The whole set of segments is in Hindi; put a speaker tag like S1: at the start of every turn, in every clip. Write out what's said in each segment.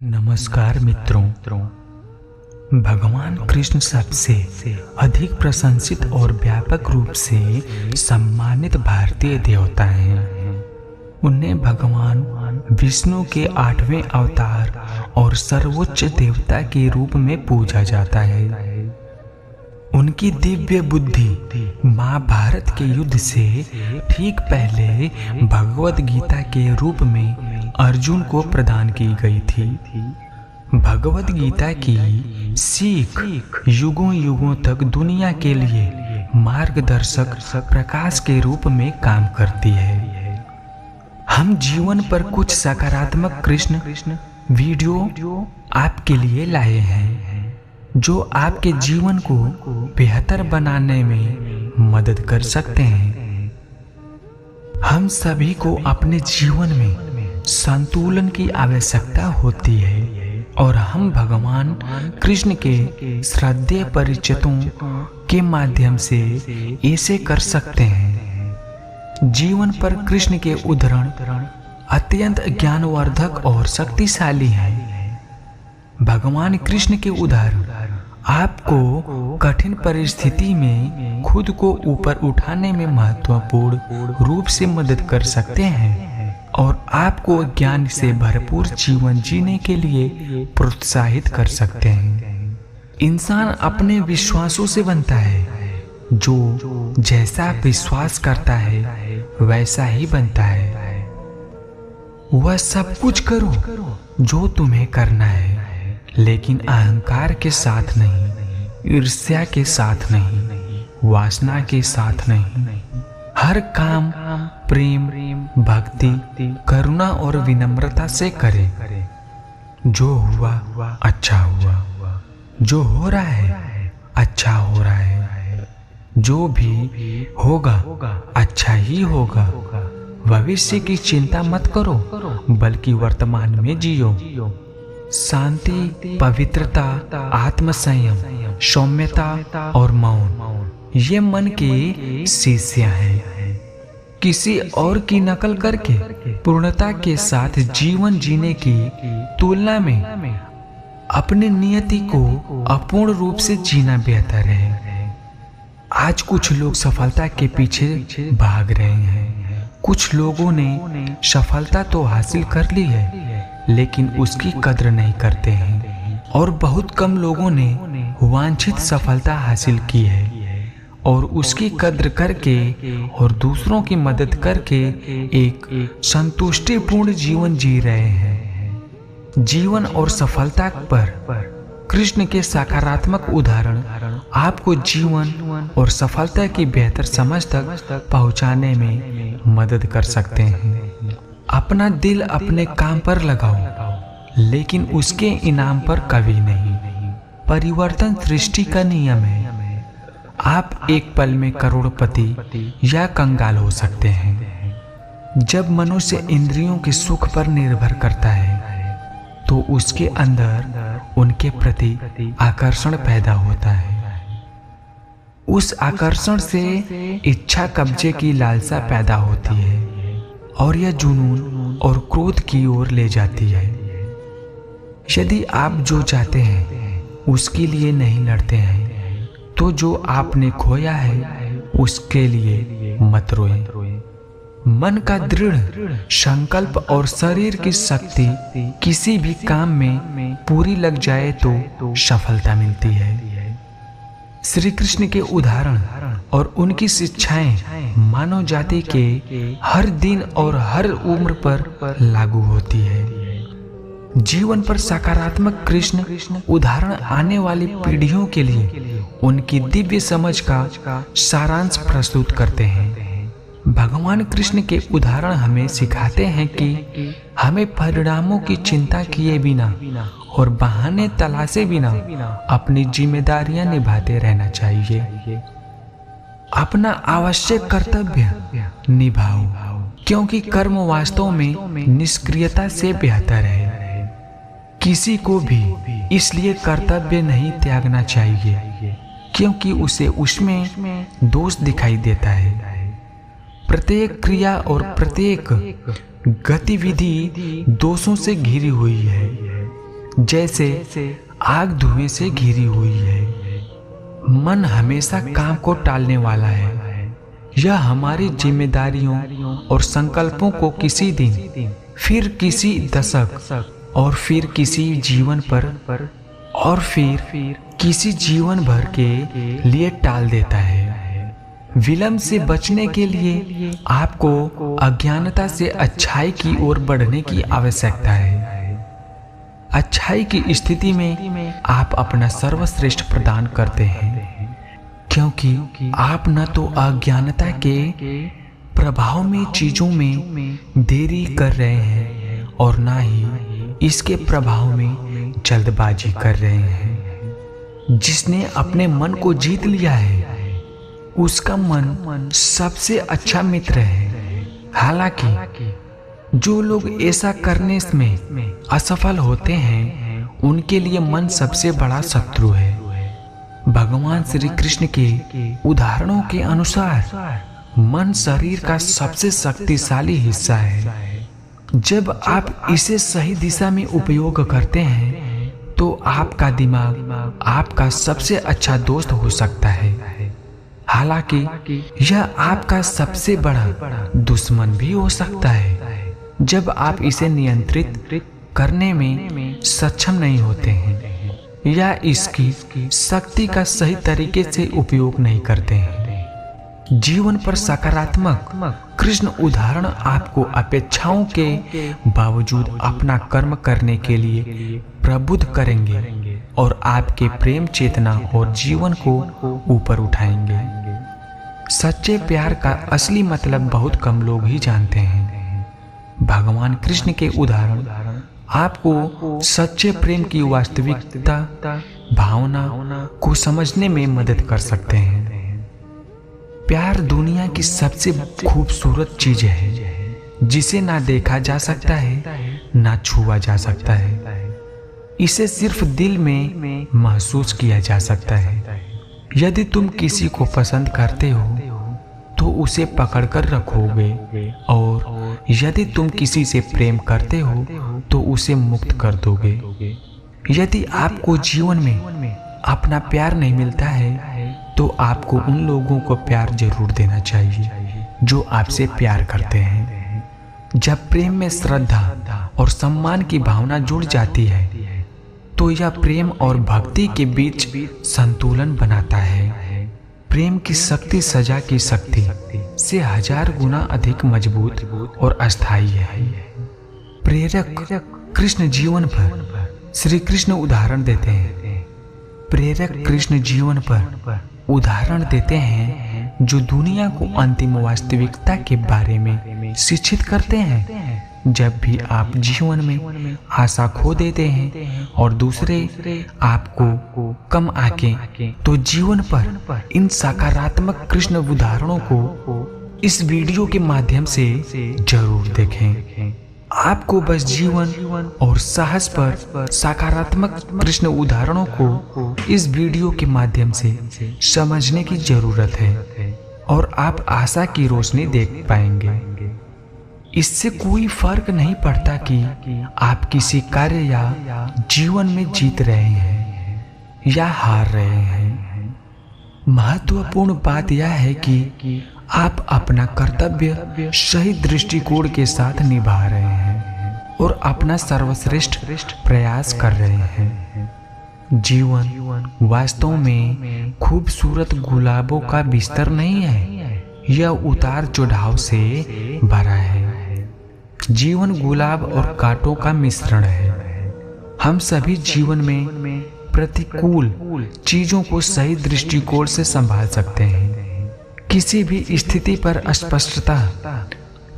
S1: नमस्कार मित्रों। भगवान कृष्ण सबसे अधिक प्रशंसित और व्यापक रूप से सम्मानित भारतीय देवता हैं। उन्हें भगवान विष्णु के 8वें अवतार और सर्वोच्च देवता के रूप में पूजा जाता है। उनकी दिव्य बुद्धि महाभारत के युद्ध से ठीक पहले भगवद गीता के रूप में अर्जुन को प्रदान की गई थी। भगवद गीता की सीख युगों युगों तक दुनिया के लिए मार्गदर्शक प्रकाश के रूप में काम करती है। हम जीवन पर कुछ सकारात्मक कृष्ण वीडियो आपके लिए लाए हैं, जो आपके जीवन को बेहतर बनाने में मदद कर सकते हैं। हम सभी को अपने जीवन में संतुलन की आवश्यकता होती है और हम भगवान कृष्ण के श्रद्धेय परिचितों के माध्यम से ऐसे कर सकते हैं। जीवन पर कृष्ण के उदाहरण अत्यंत ज्ञानवर्धक और शक्तिशाली हैं। भगवान कृष्ण के उदाहरण आपको कठिन परिस्थिति में खुद को ऊपर उठाने में महत्वपूर्ण रूप से मदद कर सकते हैं और आपको ज्ञान से भरपूर जीवन जीने के लिए प्रोत्साहित कर सकते हैं। इंसान अपने विश्वासों से बनता है। जो जैसा विश्वास करता है वैसा ही बनता है। वह सब कुछ करो जो तुम्हें करना है, लेकिन अहंकार के साथ नहीं, ईर्ष्या के साथ नहीं, वासना के साथ नहीं। हर काम प्रेम, भक्ति, करुणा और विनम्रता से करें। जो हुआ अच्छा हुआ, जो हो रहा है अच्छा हो रहा है, जो भी होगा अच्छा ही होगा। भविष्य की चिंता मत करो, बल्कि वर्तमान में जियो। शांति, पवित्रता, आत्मसंयम, सौम्यता और मौन ये मन के शिष्य हैं। किसी और की नकल करके पूर्णता के साथ जीवन जीने की तुलना में अपनी नियति को अपूर्ण रूप से जीना बेहतर है। आज कुछ लोग सफलता के पीछे भाग रहे हैं। कुछ लोगों ने सफलता तो हासिल कर ली है, लेकिन उसकी कद्र नहीं करते हैं। और बहुत कम लोगों ने वांछित सफलता हासिल की है और उसकी कद्र करके और दूसरों की मदद करके एक संतुष्टिपूर्ण जीवन जी रहे हैं। जीवन और सफलता पर कृष्ण के सकारात्मक उदाहरण आपको जीवन और सफलता की बेहतर समझ तक पहुंचाने में मदद कर सकते हैं। अपना दिल अपने काम पर लगाओ, लेकिन उसके इनाम पर कभी नहीं। परिवर्तन सृष्टि का नियम है। आप एक पल में करोड़पति या कंगाल हो सकते हैं। जब मनुष्य इंद्रियों के सुख पर निर्भर करता है, तो उसके अंदर उनके प्रति आकर्षण पैदा होता है। उस आकर्षण से इच्छा कब्जे की लालसा पैदा होती है और यह जुनून और क्रोध की ओर ले जाती है। यदि आप जो चाहते हैं उसके लिए नहीं लड़ते हैं, तो जो आपने खोया है उसके लिए मत रोएं। मन का दृढ़ संकल्प और शरीर की शक्ति किसी भी काम में पूरी लग जाए तो सफलता मिलती है। श्री कृष्ण के उदाहरण और उनकी शिक्षाएं मानव जाति के हर दिन और हर उम्र पर लागू होती है। जीवन पर सकारात्मक कृष्ण उदाहरण आने वाली पीढ़ियों के लिए उनकी दिव्य समझ का सारांश प्रस्तुत करते हैं। भगवान कृष्ण के उदाहरण हमें सिखाते हैं कि हमें परिणामों की चिंता किए बिना और बहाने तलाशे बिना अपनी जिम्मेदारियां निभाते रहना चाहिए। अपना आवश्यक कर्तव्य निभाओ, क्योंकि कर्म वास्तव में निष्क्रियता से बेहतर है। किसी को भी इसलिए कर्तव्य नहीं त्यागना चाहिए क्योंकि उसे उसमें दोष दिखाई देता है। प्रत्येक क्रिया और प्रत्येक गतिविधि दोषों से घिरी हुई है। जैसे आग धुएं से घिरी हुई है। मन हमेशा काम को टालने वाला है। यह हमारी जिम्मेदारियों और संकल्पों को किसी दिन, फिर किसी दशक और फिर किसी जीवन पर और फिर किसी जीवन भर के लिए टाल देता है। विलंब से बचने के लिए आपको अज्ञानता से अच्छाई की ओर बढ़ने की आवश्यकता है। अच्छाई की स्थिति में आप अपना सर्वश्रेष्ठ प्रदान करते हैं, क्योंकि आप न तो अज्ञानता के प्रभाव में चीजों में देरी कर रहे हैं और न ही इसके प्रभाव में जल्दबाजी कर रहे हैं। जिसने अपने मन को जीत लिया है उसका मन सबसे अच्छा मित्र है। हालांकि जो लोग ऐसा करने में असफल होते हैं उनके लिए मन सबसे बड़ा शत्रु है। भगवान श्री कृष्ण के उदाहरणों के अनुसार मन शरीर का सबसे शक्तिशाली हिस्सा है। जब आप इसे सही दिशा में उपयोग करते हैं तो आपका दिमाग आपका सबसे अच्छा दोस्त हो सकता है। हालांकि यह आपका सबसे बड़ा दुश्मन भी हो सकता है जब आप इसे नियंत्रित करने में सक्षम नहीं होते हैं या इसकी शक्ति का सही तरीके से उपयोग नहीं करते हैं। जीवन पर सकारात्मक कृष्ण उदाहरण आपको अपेक्षाओं के बावजूद अपना कर्म करने के लिए प्रबुद्ध करेंगे और आपके प्रेम चेतना और जीवन को ऊपर उठाएंगे। सच्चे प्यार का असली मतलब बहुत कम लोग ही जानते हैं। भगवान कृष्ण के उदाहरण आपको सच्चे प्रेम की वास्तविकता भावना को समझने में मदद कर सकते हैं। प्यार दुनिया की सबसे खूबसूरत चीज है जिसे ना देखा जा सकता है ना छुआ जा सकता है। इसे सिर्फ दिल में महसूस किया जा सकता है। यदि तुम किसी को पसंद करते हो तो उसे पकड़कर रखोगे और यदि तुम किसी से प्रेम करते हो तो उसे मुक्त कर दोगे। यदि आपको जीवन में अपना प्यार नहीं मिलता है तो आपको उन लोगों को प्यार जरूर देना चाहिए जो आपसे प्यार करते हैं। जब प्रेम में श्रद्धा और सम्मान की भावना जुड़ जाती है तो यह प्रेम और भक्ति के बीच संतुलन बनाता है। प्रेम की शक्ति सजा की शक्ति से 1000 गुना अधिक मजबूत और अस्थायी है। प्रेरक कृष्ण जीवन पर श्री कृष्ण उदाहरण देते हैं। प्रेरक कृष्ण जीवन पर उदाहरण देते हैं जो दुनिया को अंतिम वास्तविकता के बारे में शिक्षित करते हैं। जब भी आप जीवन में आशा खो देते हैं और दूसरे आपको कम आके तो जीवन पर इन सकारात्मक कृष्ण उदाहरणों को इस वीडियो के माध्यम से जरूर देखें। आपको बस जीवन और साहस पर सकारात्मक कृष्ण उदाहरणों को इस वीडियो के माध्यम से समझने की जरूरत है और आप आशा की रोशनी देख पाएंगे। इससे कोई फर्क नहीं पड़ता कि आप किसी कार्य या जीवन में जीत रहे हैं या हार रहे हैं। महत्वपूर्ण बात यह है कि आप अपना कर्तव्य सही दृष्टिकोण के साथ निभा रहे हैं और अपना सर्वश्रेष्ठ प्रयास कर रहे हैं। जीवन वास्तव में खूबसूरत गुलाबों का बिस्तर नहीं है, यह उतार चढ़ाव से भरा है। जीवन गुलाब और कांटों का मिश्रण है। हम सभी जीवन में प्रतिकूल चीजों को सही दृष्टिकोण से संभाल सकते हैं। किसी भी स्थिति पर स्पष्टता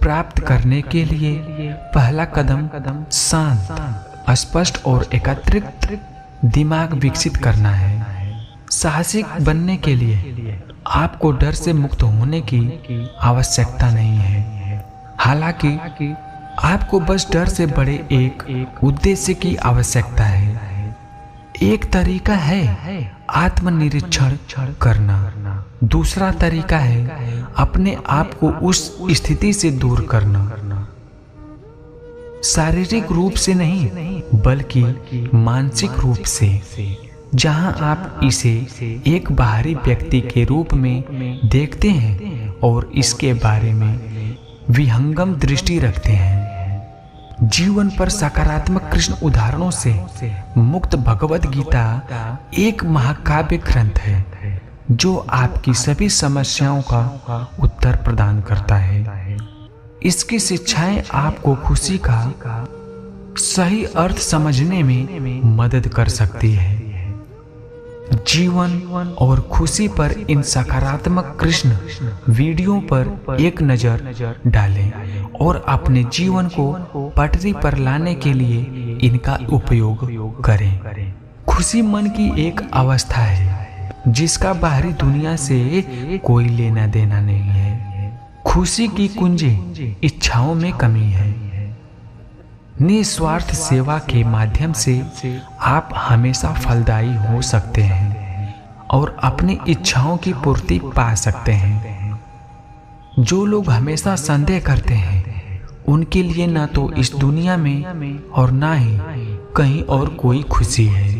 S1: प्राप्त करने के लिए पहला कदम शांत, स्पष्ट और एकत्रित दिमाग विकसित करना है। साहसिक बनने के लिए आपको डर से मुक्त होने की आवश्यकता नहीं है। हालांकि आपको बस डर से बड़े एक उद्देश्य की आवश्यकता है। एक तरीका है आत्मनिरीक्षण करना, दूसरा तरीका है अपने आप को उस स्थिति से दूर करना। शारीरिक रूप से नहीं बल्कि मानसिक रूप से, जहां आप इसे एक बाहरी व्यक्ति के रूप में देखते हैं और इसके बारे में विहंगम दृष्टि रखते हैं। जीवन पर सकारात्मक कृष्ण उदाहरणों से मुक्त भगवद गीता एक महाकाव्य ग्रंथ है जो आपकी सभी समस्याओं का उत्तर प्रदान करता है। इसकी शिक्षाएं आपको खुशी का सही अर्थ समझने में मदद कर सकती है। जीवन और खुशी पर इन सकारात्मक कृष्ण वीडियो पर एक नज़र डालें और अपने जीवन को पटरी पर लाने के लिए इनका उपयोग करें। खुशी मन की एक अवस्था है जिसका बाहरी दुनिया से कोई लेना देना नहीं है। खुशी की कुंजी इच्छाओं में कमी है। निस्वार्थ सेवा के माध्यम से आप हमेशा फलदायी हो सकते हैं और अपनी इच्छाओं की पूर्ति पा सकते हैं। जो लोग हमेशा संदेह करते हैं उनके लिए ना तो इस दुनिया में और ना ही कहीं और कोई खुशी है।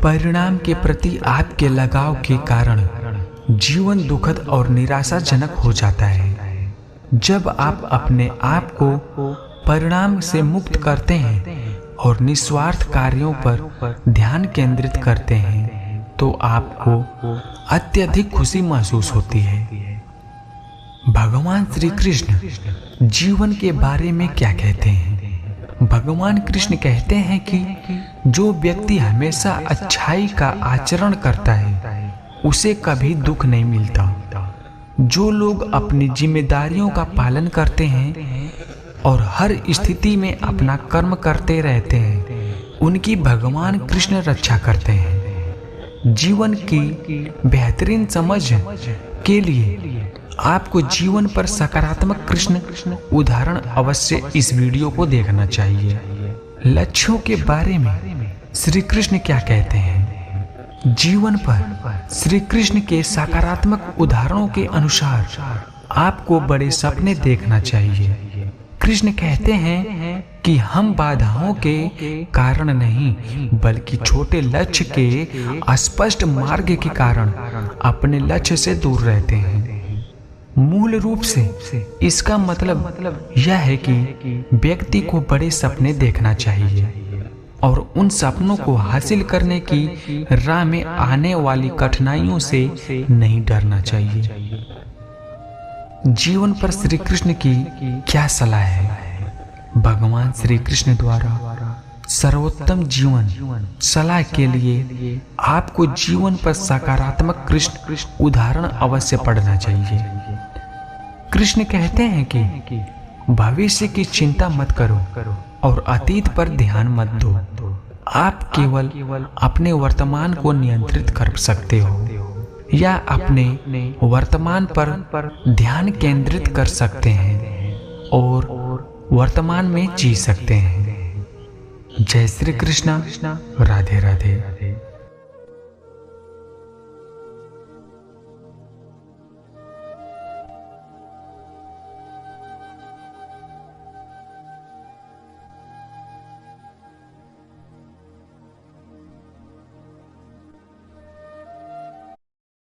S1: परिणाम के प्रति आपके लगाव के कारण जीवन दुखद और निराशाजनक हो जाता है। जब आप अपने आप को परिणाम से मुक्त करते हैं और निस्वार्थ कार्यों पर ध्यान केंद्रित करते हैं तो आपको अत्यधिक खुशी महसूस होती है। भगवान श्री कृष्ण जीवन के बारे में क्या कहते हैं? भगवान कृष्ण कहते हैं कि जो व्यक्ति हमेशा अच्छाई का आचरण करता है उसे कभी दुख नहीं मिलता। जो लोग अपनी जिम्मेदारियों का पालन करते हैं और हर स्थिति में अपना कर्म करते रहते हैं उनकी भगवान कृष्ण रक्षा करते हैं। जीवन की बेहतरीन समझ के लिए आपको जीवन पर सकारात्मक कृष्ण उदाहरण अवश्य इस वीडियो को देखना चाहिए। लक्ष्यों के बारे में श्री कृष्ण क्या कहते हैं? जीवन पर श्री कृष्ण के सकारात्मक उदाहरणों के अनुसार आपको बड़े सपने देखना चाहिए। कृष्ण कहते हैं कि हम बाधाओं के कारण नहीं बल्कि छोटे लक्ष्य के स्पष्ट मार्ग के कारण अपने लक्ष्य से दूर रहते हैं। मूल रूप से इसका मतलब यह है कि व्यक्ति को बड़े सपने देखना चाहिए और उन सपनों को हासिल करने की राह में आने वाली कठिनाइयों से नहीं डरना चाहिए। जीवन पर श्री कृष्ण की क्या सलाह है? भगवान श्री कृष्ण द्वारा सर्वोत्तम जीवन सलाह के लिए आपको जीवन पर सकारात्मक कृष्ण उदाहरण अवश्य पढ़ना चाहिए। कृष्ण कहते हैं कि भविष्य की चिंता मत करो और अतीत पर ध्यान मत दो। आप केवल अपने वर्तमान को नियंत्रित कर सकते हो या अपने वर्तमान पर ध्यान केंद्रित कर सकते हैं और वर्तमान में जी सकते हैं। जय श्री कृष्ण। राधे राधे।